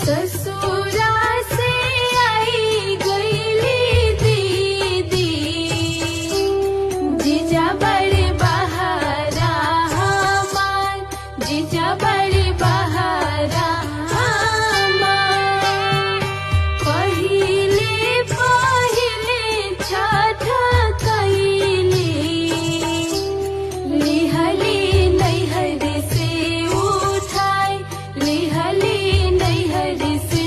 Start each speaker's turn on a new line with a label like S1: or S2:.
S1: ससुरा से आई गईली दीदी, जीजा बड़े बहारा हमार, जीजा बड़े बहारा हमार। पहिले पहिले छठ कईली, लिहली नैहर से उठाई, लिहली नैहर से